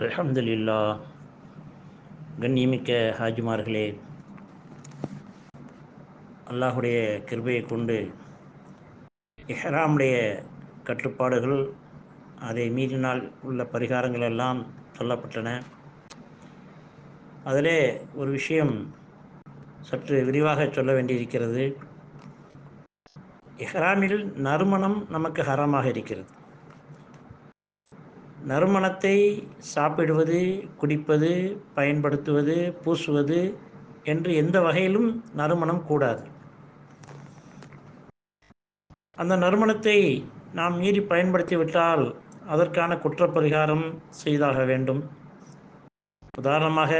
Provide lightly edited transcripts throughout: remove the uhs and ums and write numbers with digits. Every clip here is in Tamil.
அல்ஹம்துலில்லாஹ். கண்ணியமிக்க ஹாஜிமார்களே, அல்லாஹுடைய கிருபையை கொண்டு இஹ்ராமுடைய கட்டுப்பாடுகள், அதை மீறினால் உள்ள பரிகாரங்கள் எல்லாம் சொல்லப்பட்டன. அதிலே ஒரு விஷயம் சற்று விரிவாக சொல்ல வேண்டியிருக்கிறது. இஹ்ராமில் நறுமணம் நமக்கு ஹராமாக இருக்கிறது. நறுமணத்தை சாப்பிடுவது, குடிப்பது, பயன்படுத்துவது, பூசுவது என்று எந்த வகையிலும் நறுமணம் கூடாது. அந்த நறுமணத்தை நாம் மீறி பயன்படுத்திவிட்டால் அதற்கான குற்றப்பரிகாரம் செய்தாக வேண்டும். உதாரணமாக,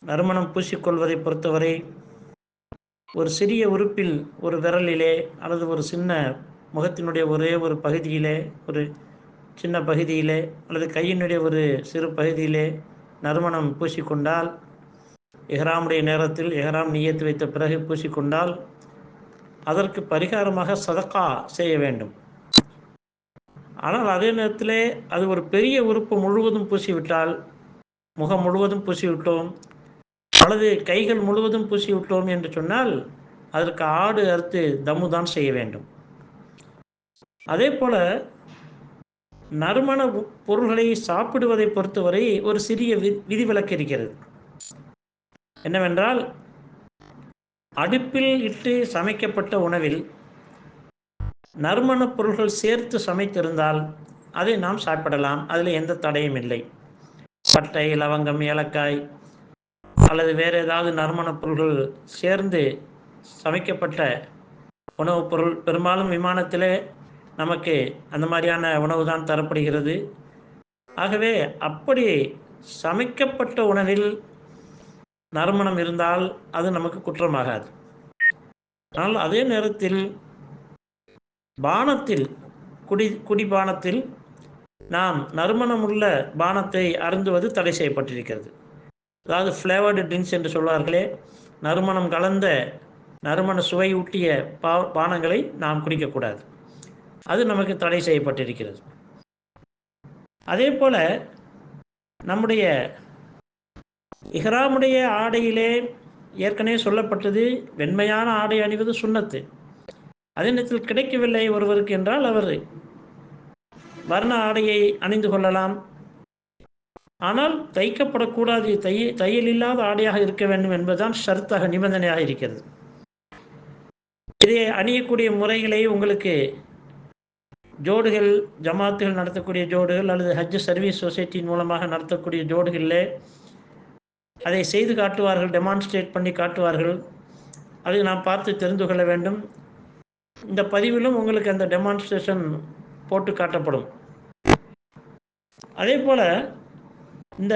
நறுமணம் பூசிக்கொள்வதை பொறுத்தவரை ஒரு சிறிய உறுப்பில், ஒரு விரலிலே அல்லது ஒரு சின்ன முகத்தினுடைய ஒரே ஒரு பகுதியிலே, ஒரு சின்ன பகுதியிலே அல்லது கையினுடைய ஒரு சிறு பகுதியிலே நறுமணம் பூசிக்கொண்டால், இஹ்ராமுடைய நேரத்தில் இஹ்ராம் நிய்யத்து வைத்த பிறகு பூசிக்கொண்டால் அதற்கு பரிகாரமாக சதக்கா செய்ய வேண்டும். ஆனால் அதே நேரத்திலே அது ஒரு பெரிய உறுப்பு முழுவதும் பூசிவிட்டால், முகம் முழுவதும் பூசிவிட்டோம் அல்லது கைகள் முழுவதும் பூசிவிட்டோம் என்று சொன்னால் அதற்கு ஆடு அறுத்து தம்முதான் செய்ய வேண்டும். அதே போல நறுமண பொருள்களை சாப்பிடுவதை பொறுத்தவரை ஒரு சிறிய விதிவிலக்கு இருக்கிறது. என்னவென்றால், அடுப்பில் இட்டு சமைக்கப்பட்ட உணவில் நறுமணப் பொருள்கள் சேர்த்து சமைத்திருந்தால் அதை நாம் சாப்பிடலாம். அதில் எந்த தடையும் இல்லை. பட்டை, லவங்கம், ஏலக்காய் அல்லது வேறு ஏதாவது நறுமணப் பொருள்கள் சேர்ந்து சமைக்கப்பட்ட உணவுப் பொருள், பெரும்பாலும் விமானத்திலே நமக்கு அந்த மாதிரியான உணவு தான் தரப்படுகிறது. ஆகவே அப்படி சமைக்கப்பட்ட உணவில் நறுமணம் இருந்தால் அது நமக்கு குற்றமாகாது. ஆனால் அதே நேரத்தில் பானத்தில், குடிபானத்தில் நாம் நறுமணம் உள்ள பானத்தை அருந்துவது தடை செய்யப்பட்டிருக்கிறது. அதாவது ஃப்ளேவர்டு ட்ரிங்க்ஸ் என்று சொல்வார்களே, நறுமணம் கலந்த, நறுமண சுவை ஊட்டிய பானங்களை நாம் குடிக்கக்கூடாது. அது நமக்கு தடை செய்யப்பட்டிருக்கிறது. அதே போல நம்முடைய இஹ்ராமுடைய ஆடையிலே ஏற்கனவே சொல்லப்பட்டது, வெண்மையான ஆடை அணிவது சுன்னத்து. அதே நேரத்தில் கிடைக்கவில்லை ஒருவருக்கு என்றால் அவர் வர்ண ஆடையை அணிந்து கொள்ளலாம். ஆனால் தைக்கப்படக்கூடாது, தையல் இல்லாத ஆடையாக இருக்க வேண்டும் என்பதுதான் ஷர்த்தாக, நிபந்தனையாக இருக்கிறது. இதை அணியக்கூடிய முறைகளை உங்களுக்கு ஜோடுகள், ஜமாத்துகள் நடத்தக்கூடிய ஜோடுகள் அல்லது ஹஜ் சர்வீஸ் சொசைட்டியின் மூலமாக நடத்தக்கூடிய ஜோடுகளில் அதை செய்து காட்டுவார்கள், டெமான்ஸ்ட்ரேட் பண்ணி காட்டுவார்கள். அதை நாம் பார்த்து தெரிந்து கொள்ள வேண்டும். இந்த பதிவிலும் உங்களுக்கு அந்த டெமான்ஸ்ட்ரேஷன் போட்டு காட்டப்படும். அதே போல் இந்த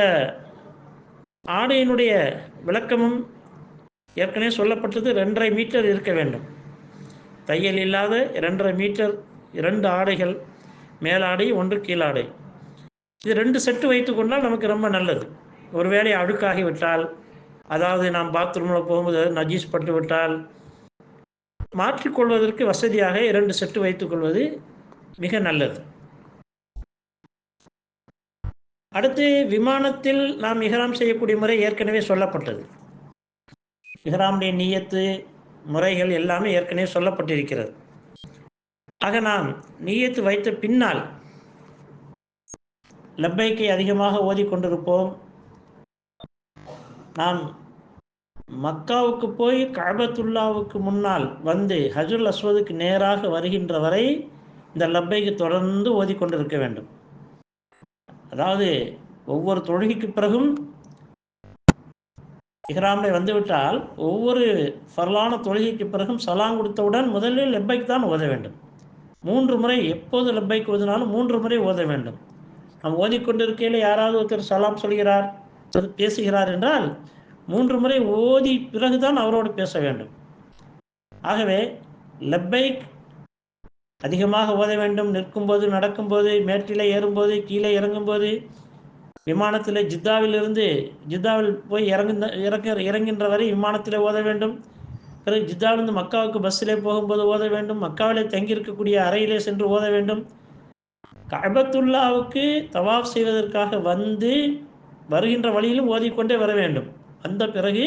ஆடையினுடைய விளக்கமும் ஏற்கனவே சொல்லப்பட்டது. 2.5 மீட்டர் இருக்க வேண்டும். தையல் இல்லாத 2.5 மீட்டர் 2 ஆடைகள், மேலாடை, 1 கீழாடை, இது 2 செட்டு வைத்து கொண்டால் நமக்கு ரொம்ப நல்லது. ஒருவேளை அழுக்காகிவிட்டால், அதாவது நாம் பாத்ரூமில் போகும்போது நஜீஸ் பட்டு விட்டால் மாற்றிக்கொள்வதற்கு வசதியாக 2 செட்டு வைத்துக்கொள்வது மிக நல்லது. அடுத்து, விமானத்தில் நாம் இஹ்ராம் செய்யக்கூடிய முறை ஏற்கனவே சொல்லப்பட்டது. இஹ்ராமுடைய நிய்யத்து முறைகள் எல்லாமே ஏற்கனவே சொல்லப்பட்டிருக்கிறது. ஆக நாம் நிய்யத்து வைத்த பின்னால் லப்பைக்கை அதிகமாக ஓதிக்கொண்டிருப்போம். நாம் மக்காவுக்கு போய் கஅபத்துல்லாவுக்கு முன்னால் வந்து ஹஜ்ருல் அஸ்வதுக்கு நேராக வருகின்ற வரை இந்த லப்பைக்கு தொடர்ந்து ஓதிக்கொண்டிருக்க வேண்டும். அதாவது ஒவ்வொரு தொழுகைக்கு பிறகும் இஹ்ராமில் வந்துவிட்டால் ஒவ்வொரு ஃபர்லான தொழுகைக்கு பிறகும் சலாம் கொடுத்தவுடன் முதலில் லப்பைக் தான் ஓத வேண்டும். 3 முறை, எப்போது லப்பைக் ஓதினாலும் 3 முறை ஓத வேண்டும். நாம் ஓதிக்கொண்டிருக்கையில் யாராவது ஒருத்தர் சலாம் சொல்கிறார், பேசுகிறார் என்றால் 3 முறை ஓதி பிறகுதான் அவரோடு பேச வேண்டும். ஆகவே லப்பைக் அதிகமாக ஓத வேண்டும். நிற்கும்போது, நடக்கும்போது, மேட்டிலே ஏறும்போது, கீழே இறங்கும்போது, விமானத்தில் ஜித்தாவில் போய் இறங்கின்ற வரை விமானத்தில் ஓத வேண்டும். பிறகு ஜித்தாவிலிருந்து மக்காவுக்கு பஸ்ஸிலே போகும்போது ஓத வேண்டும். மக்காவிலே தங்கியிருக்கக்கூடிய அறையிலே சென்று ஓத வேண்டும். கஅபத்துல்லாவுக்கு தவாஃப் செய்வதற்காக வருகின்ற வழியிலும் ஓதிக்கொண்டே வர வேண்டும். வந்த பிறகு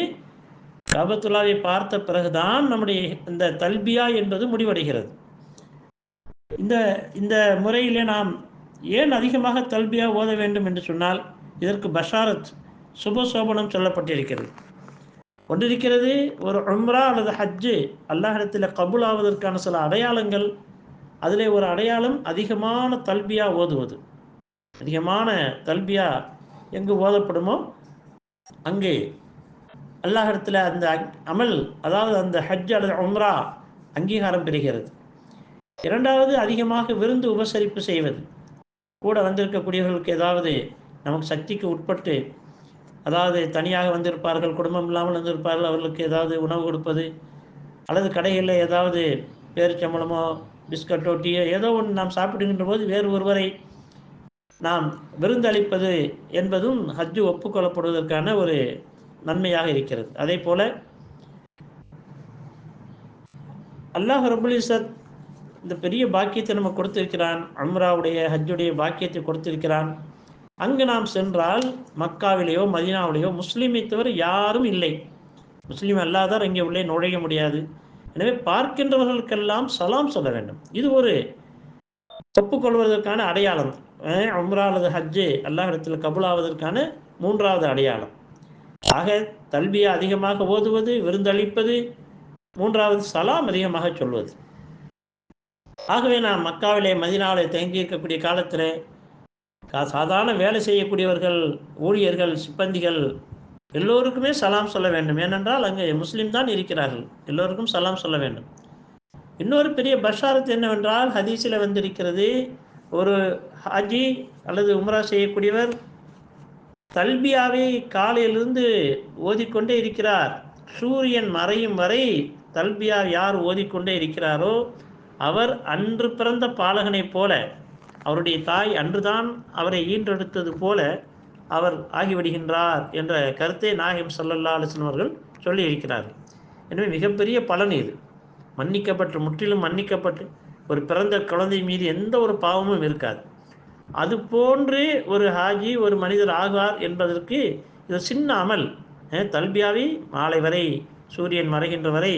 கஅபத்துல்லாவை பார்த்த பிறகுதான் நம்முடைய இந்த தல்பியா என்பது முடிவடைகிறது. இந்த இந்த முறையிலே நாம் ஏன் அதிகமாக தல்பியா ஓத வேண்டும் என்று சொன்னால், இதற்கு பஷாரத் சுபசோபனம் சொல்லப்பட்டிருக்கிறது. ஒன்றிருக்கிறது, ஒரு உம்ரா அல்லது ஹஜ்ஜு அல்லாஹிடத்தில் கபூல் ஆவதற்கான சில அடையாளங்கள். அதிலே ஒரு அடையாளம் அதிகமான தல்பியா ஓதுவது. அதிகமான தல்பியா எங்கு ஓதப்படுமோ அங்கே அல்லாஹிடத்தில் அந்த அமல், அதாவது அந்த ஹஜ் அல்லது உம்ரா அங்கீகாரம் பெறுகிறது. இரண்டாவது, அதிகமாக விருந்து உபசரிப்பு செய்வது. கூட வந்திருக்கக்கூடியவர்களுக்கு ஏதாவது நமக்கு சக்திக்கு உட்பட்டு, அதாவது தனியாக வந்திருப்பார்கள், குடும்பம் இல்லாமல் வந்திருப்பார்கள், அவர்களுக்கு ஏதாவது உணவு கொடுப்பது, அல்லது கடைகளில் ஏதாவது பேரிச்சம்பளமோ பிஸ்கட்டோ டீயோ ஏதோ ஒன்று நாம் சாப்பிடுகின்ற போது வேறு ஒருவரை நாம் விருந்தளிப்பது என்பதும் ஹஜ்ஜு ஒப்புக்கொள்ளப்படுவதற்கான ஒரு நன்மையாக இருக்கிறது. அதே போல அல்லாஹ் ரப்புல் இஸ்ஸத் இந்த பெரிய பாக்கியத்தை நம்ம கொடுத்திருக்கிறான். உம்ராவுடைய ஹஜ்ஜுடைய பாக்கியத்தை கொடுத்திருக்கிறான். அங்கு நாம் சென்றால் மக்காவிலேயோ மதீனாவிலேயோ முஸ்லீமை தவிர யாரும் இல்லை. முஸ்லீம் அல்லாதார் இங்கே உள்ளே நுழைய முடியாது. எனவே பார்க்கின்றவர்களுக்கெல்லாம் சலாம் சொல்ல வேண்டும். இது ஒரு ஒப்புக்கொள்வதற்கான அடையாளம். உம்ரா அல்லது ஹஜ்ஜு அல்லாஹ்விடத்தில் கபூலாவதற்கான மூன்றாவது அடையாளம். ஆக தல்பியா அதிகமாக ஓதுவது, விருந்தளிப்பது, மூன்றாவது சலாம் அதிகமாக சொல்வது. ஆகவே நாம் மக்காவிலே மதீனாவிலே தங்கி இருக்கக்கூடிய காலத்தில் சாதாரண வேலை செய்யக்கூடியவர்கள், ஊழியர்கள், சிப்பந்திகள் எல்லோருக்குமே சலாம் சொல்ல வேண்டும். ஏனென்றால் அங்கே முஸ்லீம் தான் இருக்கிறார்கள். எல்லோருக்கும் சலாம் சொல்ல வேண்டும். இன்னொரு பெரிய பஷாரத் என்னவென்றால், ஹதீஸில் வந்திருக்கிறது, ஒரு ஹாஜி அல்லது உம்ரா செய்யக்கூடியவர் தல்பியாவை காலையிலிருந்து ஓதிக்கொண்டே இருக்கிறார். சூரியன் மறையும் வரை தல்பியா யார் ஓதிக்கொண்டே இருக்கிறாரோ அவர் அன்று பிறந்த பாலகனைப் போல, அவருடைய தாய் அன்றுதான் அவரை ஈன்றெடுத்தது போல அவர் ஆகிவிடுகின்றார் என்ற கருத்தை நாயகம் ஸல்லல்லாஹு அலைஹி வஸல்லம் அவர்கள் சொல்லி இருக்கிறார்கள். எனவே மிகப்பெரிய பலன் இது. மன்னிக்கப்பட்டு, முற்றிலும் மன்னிக்கப்பட்டு, ஒரு பிறந்த குழந்தை மீது எந்த ஒரு பாவமும் இருக்காது. அது போன்று ஒரு ஹாஜி ஒரு மனிதர் ஆகார் என்பதற்கு இது சின்ன அமல். தல்பியாவை மாலை வரை, சூரியன் மறைகின்ற வரை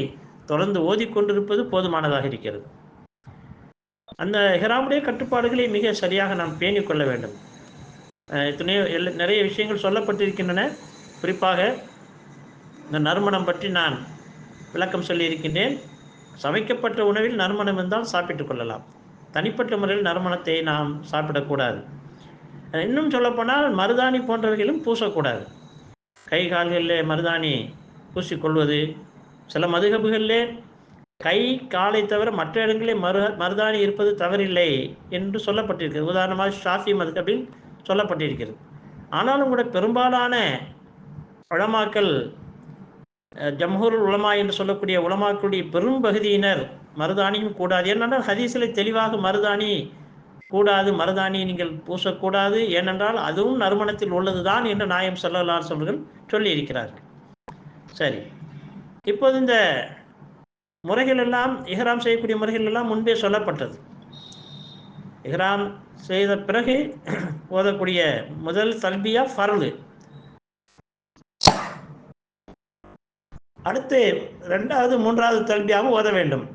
தொடர்ந்து ஓதிக்கொண்டிருப்பது போதுமானதாக இருக்கிறது. அந்த இஹ்ராமுடைய கட்டுப்பாடுகளை மிக சரியாக நாம் பேணிக் கொள்ள வேண்டும். நிறைய விஷயங்கள் சொல்லப்பட்டிருக்கின்றன. குறிப்பாக இந்த நறுமணம் பற்றி நான் விளக்கம் சொல்லியிருக்கின்றேன். சமைக்கப்பட்ட உணவில் நறுமணம் இருந்தால் சாப்பிட்டுக் கொள்ளலாம். தனிப்பட்ட முறையில் நறுமணத்தை நாம் சாப்பிடக்கூடாது. இன்னும் சொல்லப்போனால் மருதாணி போன்றவைகளும் பூசக்கூடாது. கை கால்களில் மருதாணி பூசிக்கொள்வது, சில மதுஹபுகளிலே கை காலை தவிர மற்ற இடங்களில் மருதாணி இருப்பது தவறில்லை என்று சொல்லப்பட்டிருக்கிறது. உதாரணமாக ஷாஃபி மதுஹபில் சொல்லப்பட்டிருக்கிறது. ஆனாலும் கூட பெரும்பாலான உலமாக்கள், ஜம்ஹூருல் உலமா என்று சொல்லக்கூடிய உலமாக்களுடைய பெரும் பகுதியினர் மருதாணியும் கூடாது. ஏனென்றால் ஹதீஸில் தெளிவாக மருதாணி கூடாது, மருதாணி நீங்கள் பூசக்கூடாது, ஏனென்றால் அதுவும் நறுமணத்தில் உள்ளது தான் என்று நாயகம் ஸல்லல்லாஹு அலைஹி வஸல்லம் அவர்கள் சொல்லி இருக்கிறார்கள். சரி, இப்போது இந்த முறைகள் எல்லாம், இஹ்ராம் செய்யக்கூடிய முறைகள் எல்லாம் முன்பே சொல்லப்பட்டது. இஹ்ராம் செய்த பிறகு ஓதக்கூடிய முதல் தல்பியா ஃபர்து. அடுத்து ரெண்டாவது மூன்றாவது தல்பியாவும் ஓத வேண்டும்.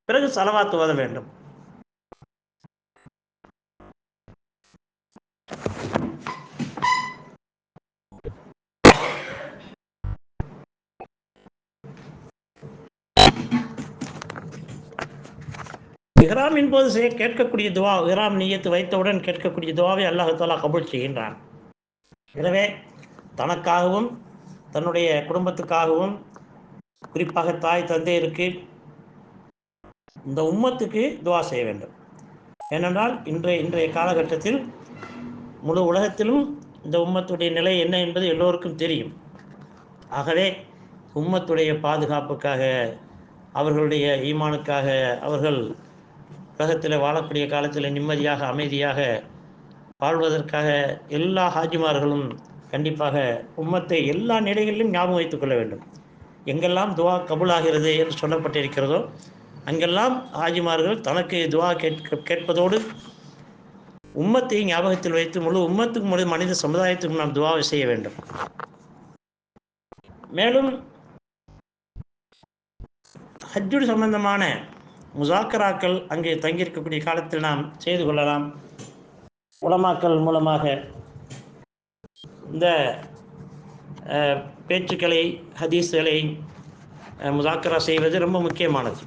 பிறகு ஸலவாத் ஓத வேண்டும். இஹ்ராமின் போது கேட்கக்கூடிய துவா, இஹ்ராம் நியத்து வைத்தவுடன் கேட்கக்கூடிய துவாவை அல்லாஹ் தஆலா கபூல் செய்கின்றான். எனவே தனக்காகவும் தன்னுடைய குடும்பத்துக்காகவும், குறிப்பாக தாய் தந்தையருக்கு, இந்த உம்மத்துக்கு துவா செய்ய வேண்டும். ஏனென்றால் இன்றைய காலகட்டத்தில் முழு உலகத்திலும் இந்த உம்மத்துடைய நிலை என்ன என்பது எல்லோருக்கும் தெரியும். ஆகவே உம்மத்துடைய பாதுகாப்புக்காக, அவர்களுடைய ஈமானுக்காக, அவர்கள் உலகத்தில் வாழக்கூடிய காலத்தில் நிம்மதியாக அமைதியாக வாழ்வதற்காக எல்லா ஹாஜிமார்களும் கண்டிப்பாக உம்மத்தை எல்லா நிலைகளிலும் ஞாபகம் வைத்துக் கொள்ள வேண்டும். எங்கெல்லாம் துவா கபூலாகிறது என்று சொல்லப்பட்டிருக்கிறதோ அங்கெல்லாம் ஹாஜிமார்கள் தனக்கு துவா கேட்பதோடு உம்மத்தை ஞாபகத்தில் வைத்து முழு உம்மத்துக்கு முழு மனித சமுதாயத்துக்கும் நாம் துவாவை செய்ய வேண்டும். மேலும் ஹஜ்ஜுடு சம்பந்தமான முசாக்கராக்கள் அங்கே தங்கியிருக்கக்கூடிய காலத்தில் நாம் செய்து கொள்ளலாம். உலமாக்கள் மூலமாக இந்த பேச்சுக்களை ஹதீஸ்களை முசாக்கரா செய்வது ரொம்ப முக்கியமானது.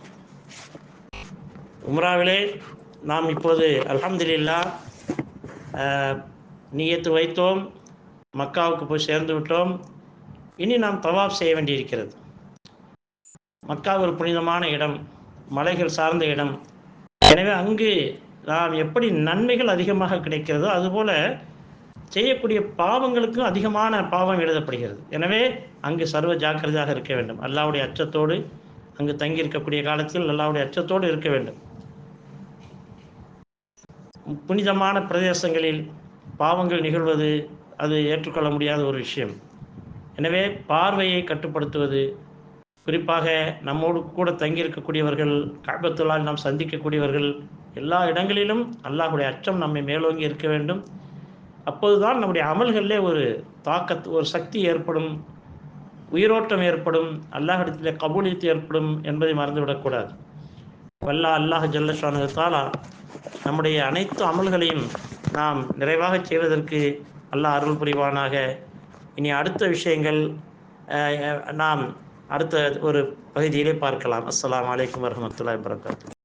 உம்ராவிலே நாம் இப்போது அல்ஹம்துலில்லாஹ் நியத்து வைத்தோம், மக்காவுக்கு போய் சேர்ந்து விட்டோம். இனி நாம் தவாப் செய்ய வேண்டியிருக்கிறது. மக்கா ஒரு புனிதமான இடம், மலைகள் சார்ந்த இடம். எனவே அங்கு நாம் எப்படி நன்மைகள் அதிகமாக கிடைக்கிறதோ அதுபோல செய்யக்கூடிய பாவங்களுக்கும் அதிகமான பாவம் எழுதப்படுகிறது. எனவே அங்கு சர்வ ஜாக்கிரதையாக இருக்க வேண்டும். அல்லாஹ்வுடைய அச்சத்தோடு அங்கு தங்கியிருக்கக்கூடிய காலத்தில் அல்லாஹ்வுடைய அச்சத்தோடு இருக்க வேண்டும். புனிதமான பிரதேசங்களில் பாவங்கள் நிகழ்வது அது ஏற்றுக்கொள்ள முடியாத ஒரு விஷயம். எனவே பார்வையை கட்டுப்படுத்துவது, குறிப்பாக நம்மோடு கூட தங்கியிருக்கக்கூடியவர்கள், கஅபத்துல்லாஹ் நாம் சந்திக்கக்கூடியவர்கள், எல்லா இடங்களிலும் அல்லாஹ்வுடைய அச்சம் நம்மை மேலோங்கி இருக்க வேண்டும். அப்போதுதான் நம்முடைய அமல்களிலே ஒரு தாக்கத், ஒரு சக்தி ஏற்படும், உயிரோட்டம் ஏற்படும், அல்லாஹ்விடத்திலே கபூலியத்து ஏற்படும் என்பதை மறந்துவிடக்கூடாது. அல்லாஹ் ஜல்ல ஷானுஹு தஆலா நம்முடைய அனைத்து அமல்களையும் நாம் நிறைவாக செய்வதற்கு அல்லாஹ் அருள் புரிவானாக. இனி அடுத்த விஷயங்கள் நாம் அடுத்த ஒரு பகுதியிலே பார்க்கலாம். அஸ்ஸலாமு அலைக்கும் வரஹ்மத்துல்லாஹி வபரகாத்துஹு.